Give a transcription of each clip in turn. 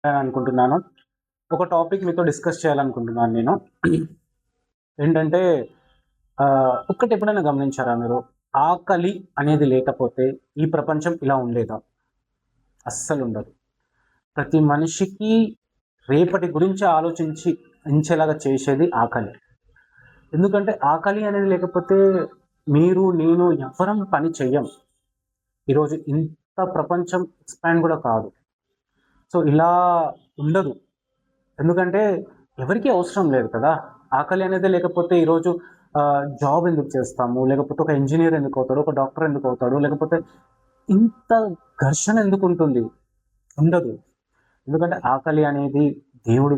అని అనుకుంటున్నాను. ఒక టాపిక్ మీతో డిస్కస్ చేయాలనుకుంటున్నాను నేను. ఏంటంటే ఒక్కటి ఎప్పుడైనా గమనించారా మీరు? ఆకలి అనేది లేకపోతే ఈ ప్రపంచం ఇలా ఉండేదా? అస్సలుండదు. ప్రతి మనిషికి రేపటి గురించి ఆలోచించేలాగా చేసేది ఆకలి. ఎందుకంటే ఆకలి అనేది లేకపోతే మీరు, నేను ఎవ్వరం పని చెయ్యం. ఈరోజు ఇంత ప్రపంచం ఎక్స్‌పాండ్ కూడా కాదు. సో, ఇలా ఉండదు. ఎందుకంటే ఎవరికీ అవసరం లేదు కదా! ఆకలి అనేదే లేకపోతే ఈరోజు జాబ్ ఎందుకు చేస్తాము? లేకపోతే ఒక ఇంజినీర్ ఎందుకు అవుతాడు? ఒక డాక్టర్ ఎందుకు అవుతాడు? లేకపోతే ఇంత ఘర్షణ ఎందుకుంటుంది? ఉండదు. ఎందుకంటే ఆకలి అనేది దేవుడు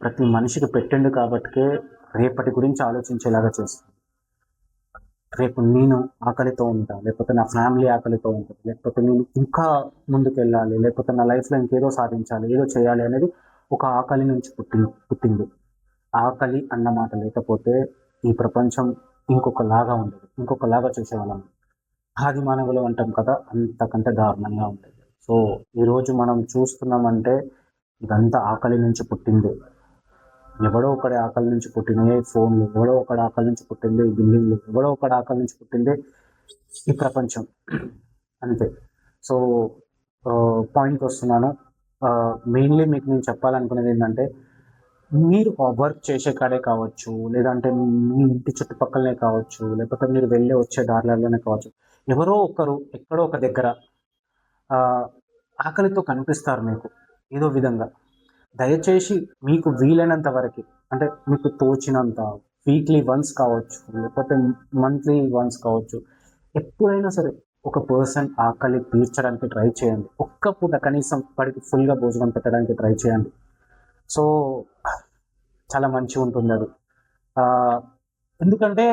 ప్రతి మనిషికి పెట్టిండు కాబట్టికే రేపటి గురించి ఆలోచించేలాగా చేస్తుంది. రేపు నేను ఆకలితో ఉంటా, లేకపోతే నా ఫ్యామిలీ ఆకలితో ఉంటుంది, లేకపోతే నేను ఇంకా ముందుకెళ్ళాలి, లేకపోతే నా లైఫ్‌లో ఇంకేదో సాధించాలి, ఏదో చేయాలి అనేది ఒక ఆకలి నుంచి పుట్టింది. ఆకలి అన్న మాట లేకపోతే ఈ ప్రపంచం ఇంకొకలాగా ఉండేది. ఇంకొకలాగా చూసేవాళ్ళం. ఆది మానవులు అంటాం కదా! అంతకంటే దారుణంగా ఉండేది. సో, ఈరోజు మనం చూస్తున్నామంటే ఇదంతా ఆకలి నుంచి పుట్టిందే. ఎవడో ఒకడి ఆకలి నుంచి పుట్టినయే ఫోన్లు, ఎవడో ఒకడి ఆకలి నుంచి పుట్టిందే ఈ బిల్డింగ్లు, ఎవడో ఒకడి ఆకలి నుంచి పుట్టిందే ఈ ప్రపంచం. అంతే. సో, పాయింట్‌కొస్తున్నాను. మెయిన్‌లీ మీకు నేను చెప్పాలనుకునేది ఏంటంటే, మీరు వర్క్ చేసే కాడే కావచ్చు, లేదంటే మీ ఇంటి చుట్టుపక్కలనే కావచ్చు, లేకపోతే మీరు వెళ్ళి వచ్చే దారులలోనే కావచ్చు. ఎవరో ఒకరు ఎక్కడో ఒక దగ్గర ఆహ్, ఆకలితో కనిపిస్తారు మీకు ఏదో విధంగా. దయచేసి మీకు వీలైనంత వరకి, అంటే మీకు తోచినంత వీక్లీ వన్స్ కావచ్చు, లేకపోతే మంత్లీ వన్స్ కావచ్చు. ఎప్పుడైనా సరే ఒక పర్సన్ ఆకలి తీర్చడానికి ట్రై చేయండి. ఒక్క పూట కనీసం వాడికి ఫుల్‌గా భోజనం పెట్టడానికి ట్రై చేయండి. సో, చాలా మంచిగుంటుందది. ఆహ్, ఎందుకంటే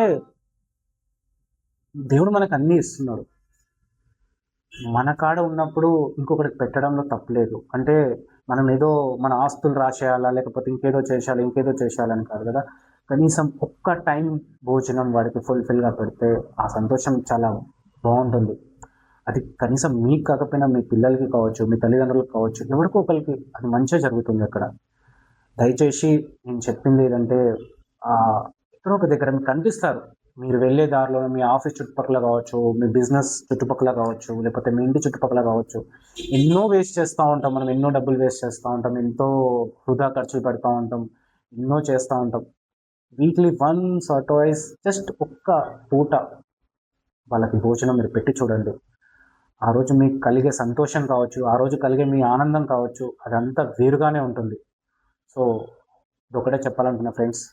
దేవుడు మనకు అన్నీ ఇస్తున్నాడు. మన కాడ ఉన్నప్పుడు ఇంకొకడికి పెట్టడంలో తప్పులేదు. అంటే మనం ఏదో మన ఆస్తులు రాసేయాలా, లేకపోతే ఇంకేదో చేసేయాలని కాదు కదా! కనీసం ఒక్క టైం భోజనం వాడికి ఫుల్‌ఫిల్‌గా పెడితే ఆ సంతోషం చాలా బావుంటుంది. అది కనీసం మీకు కాకపోయినా మీ పిల్లలకి కావచ్చు, మీ తల్లిదండ్రులకు కావచ్చు, ఎవరికో ఒకళ్ళకి అది మంచే జరుగుతుంది అక్కడ. దయచేసి నేను చెప్పింది ఏదంటే ఆహ్, ఎక్కడో ఒక దగ్గర మీకు కనిపిస్తారు. మీరు వెళ్ళే దారిలో మీ ఆఫీస్ చుట్టుపక్కల కావచ్చు, మీ బిజినెస్ చుట్టుపక్కల కావచ్చు, లేకపోతే మీ ఇంటి చుట్టుపక్కల కావచ్చు. ఎన్నో వేస్ట్ చేస్తా ఉంటాం. మనం ఎన్నో డబ్బులు వేస్ట్ చేస్తా ఉంటాం. ఎంతో వృధా ఖర్చులు పెడతా ఉంటాం. ఎన్నో చేస్తా ఉంటాం. Weekly once or twice just ఒక్క పూట వాళ్ళకి భోజనం మీరు పెట్టి చూడండి. ఆ రోజు మీకు కలిగే సంతోషం కావచ్చు, ఆ రోజు కలిగే మీ ఆనందం కావచ్చు, అదంతా వేరుగానే ఉంటుంది. సో, ఇదొక్కటే చెప్పాలనుకున్నా ఫ్రెండ్స్.